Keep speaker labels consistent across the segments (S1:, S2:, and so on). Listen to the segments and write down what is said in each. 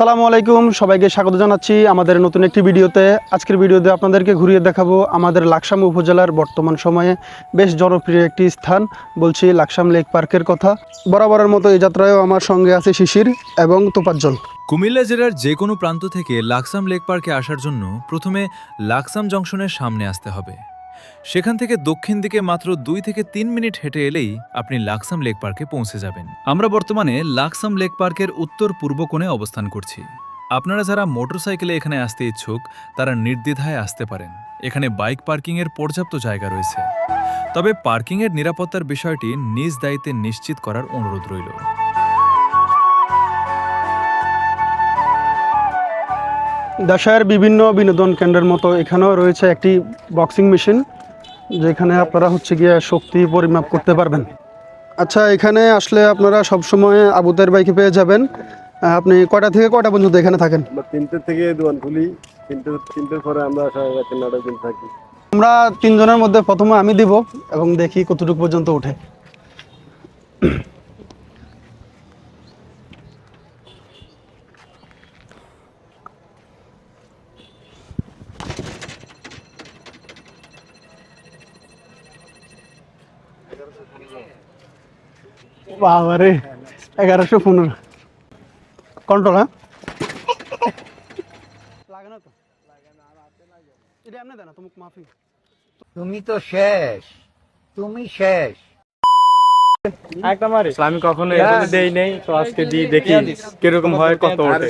S1: আসসালামু আলাইকুম, সবাইকে স্বাগত জানাচ্ছি আমাদের নতুন একটি ভিডিওতে। আজকের ভিডিওতে আপনাদেরকে ঘুরিয়ে দেখাবো আমাদের লাকসাম উপজেলার বর্তমান সময়ে বেশ জনপ্রিয় একটি স্থান, বলছি লাকসাম লেক পার্কের কথা। বরাবরের মতো এই যাত্রায়ও আমার সঙ্গে আছে শিশির এবং তোপাজ্জল।
S2: কুমিল্লা জেলার যে কোনো প্রান্ত থেকে লাকসাম লেক পার্কে আসার জন্য প্রথমে লাকসাম জংশনের সামনে আসতে হবে। সেখান থেকে দক্ষিণ দিকে মাত্র 2 থেকে 3 মিনিট হেঁটে এলেই আপনি লাকসাম লেক পার্কে পৌঁছে যাবেন। আমরা বর্তমানে লাকসাম লেক পার্কের উত্তর পূর্ব কোণে অবস্থান করছি। আপনারা যারা মোটরসাইকেলে এখানে আসতে ইচ্ছুক তারা নির্দ্বিধায় আসতে পারেন। এখানে বাইক পার্কিংয়ের পর্যাপ্ত জায়গা রয়েছে, তবে পার্কিংয়ের নিরাপত্তার বিষয়টি নিজ দায়িত্বে নিশ্চিত করার অনুরোধ রইল।
S1: দেশের বিভিন্ন বিনোদন কেন্দ্রের মতো এখানেও রয়েছে একটি বক্সিং মেশিন, যেখানে আপনারা গিয়ে শক্তি পরিমাপ করতে পারবেন। আচ্ছা, এখানে আসলে আপনারা সবসময় আবুদের বাইকে পেয়ে যাবেন। আপনি কয়টা থেকে কয়টা পর্যন্ত এখানে থাকেন?
S3: 3টে থেকে দোকান খুলি, 3টের পরে আমরা 9:30 দিন থাকি।
S1: আমরা 3 জনের মধ্যে প্রথমে আমি দিব এবং দেখি কতটুকু পর্যন্ত ওঠে। বাবারে, 1115 কন্ট্রোল। হ্যাঁ, লাগে না তো, এটা এমনি দেয় না তুমি মাফি।
S4: তুমি তো শেষ, তুমি শেষ।
S5: আমি কখনো এভাবে দেই নেই, তো আজকে দিয়ে দেখি কিরকম হয়, কত ওঠে।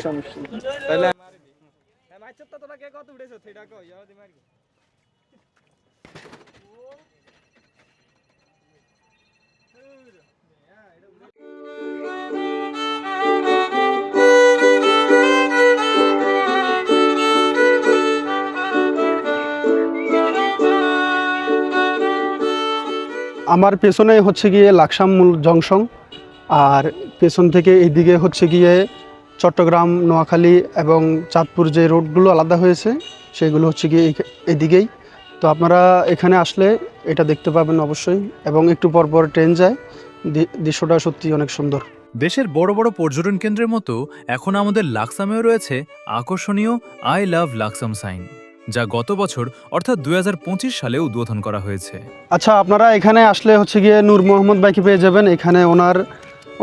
S1: আমার পেছনে গিয়ে লাকসাম মূল জংশন, আর পেছন থেকে এইদিকে গিয়ে চট্টগ্রাম, নোয়াখালী এবং চাঁদপুর যে রোডগুলো আলাদা হয়েছে সেগুলো গিয়ে এদিকেই। তো আপনারা এখানে আসলে এটা দেখতে পাবেন অবশ্যই, এবং একটু পরপর ট্রেন যায়। দৃশ্যটা সত্যি অনেক সুন্দর।
S2: দেশের বড় বড় পর্যটন কেন্দ্রের মতো এখন আমাদের লাকসামেও রয়েছে আকর্ষণীয় আই লাভ লাকসাম সাইন, যা গত বছর অর্থাৎ 2025 সালে উদ্বোধন করা হয়েছে।
S1: আচ্ছা, আপনারা এখানে আসলে গিয়ে নূর মোহাম্মদ বাইকে পেয়ে যাবেন। এখানে ওনার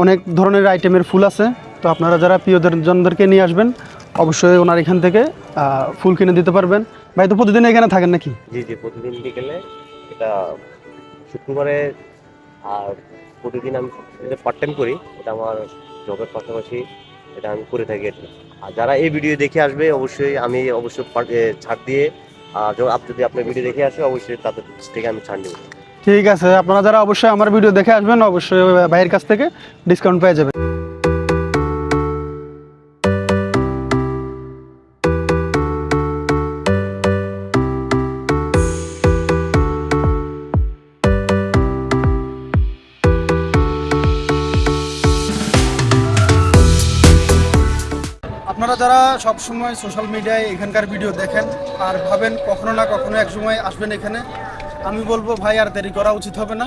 S1: অনেক ধরনের আইটেমের ফুল আছে, তো আপনারা যারা প্রিয়জনদেরকে নিয়ে আসবেন অবশ্যই ওনার এখান থেকে ফুল কিনে দিতে পারবেন। ভাই, তো প্রতিদিন এখানে থাকেন নাকি?
S6: জি জি, প্রতিদিন বিকেলে, এটা শুক্রবারে, আর প্রতিদিন আমি পার্ট টাইম করি, এটা আমার জবের পাশাপাশি এটা আমি করে থাকি। আর যারা এই ভিডিও দেখে আসবে অবশ্যই আমি ছাড় দিয়ে, যদি আপনার ভিডিও দেখে আসে অবশ্যই তাদের থেকে আমি ছাড় নেব।
S1: ঠিক আছে, আপনারা যারা অবশ্যই আমার ভিডিও দেখে আসবেন অবশ্যই ভাইয়ের কাছ থেকে ডিসকাউন্ট পেয়ে যাবেন। আপনারা যারা সবসময় সোশ্যাল মিডিয়ায় এখানকার ভিডিও দেখেন আর ভাবেন কখনো না কখনো এক সময় আসবেন এখানে, আমি বলবো ভাই আর দেরি করা উচিত হবে না।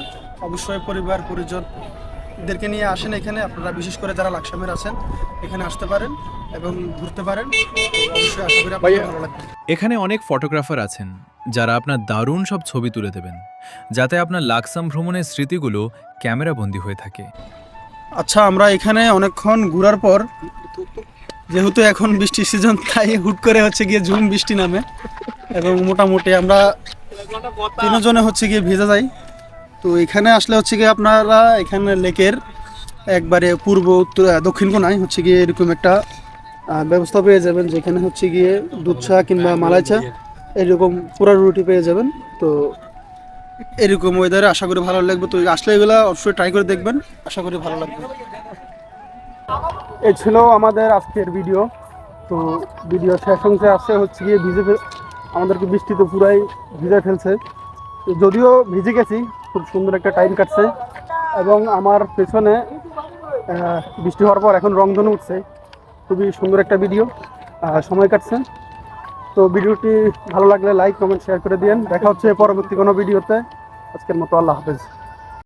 S1: অবশ্যই পরিবার পরিজনদেরকে নিয়ে আসেন এখানে। আপনারা বিশেষ করে যারা লাকসামের আছেন এখানে আসতে পারেন এবং ঘুরতে পারেন। অবশ্যই আশা করি আপনাদের ভালো লাগবে।
S2: এখানে অনেক ফটোগ্রাফার আছেন যারা আপনার দারুণ সব ছবি তুলে দেবেন, যাতে আপনার লাকসাম ভ্রমণের স্মৃতিগুলো ক্যামেরাবন্দি হয়ে থাকে।
S1: আচ্ছা, আমরা এখানে অনেকক্ষণ ঘোরার পর, যেহেতু এখন বৃষ্টির সিজন, তাই হুট করে গিয়ে ঝুম বৃষ্টি নামে এবং মোটামুটি আমরা 3 জনে গিয়ে ভিজে যাই। তো এখানে আসলে গিয়ে আপনারা এখানে লেকের একবারে পূর্ব উত্তর দক্ষিণ কোণায় গিয়ে এরকম একটা ব্যবস্থা পেয়ে যাবেন, যেখানে গিয়ে দুধ চা কিংবা মালাই চা এরকম পুরা রুটি পেয়ে যাবেন। তো এরকম ওয়েদারে আশা করি ভালো লাগবে। তো আসলে এগুলো অবশ্যই ট্রাই করে দেখবেন, আশা করি ভালো লাগবে। এই ছিল আমাদের আজকের ভিডিও। তো ভিডিও শেষ অংশে আসছে গিয়ে আমাদেরকে বৃষ্টি তো পুরাই ভিজে ফেলছে। যদিও ভিজে গেছি, খুব সুন্দর একটা টাইম কাটছে এবং আমার পেছনে বৃষ্টি হওয়ার পর এখন রংধনু উঠছে। খুবই সুন্দর একটা ভিডিও, সময় কাটছে। তো ভিডিওটি ভালো লাগলে লাইক, কমেন্ট, শেয়ার করে দিন। দেখা হচ্ছে পরবর্তী কোনো ভিডিওতে। আজকের মতো আল্লাহ হাফেজ।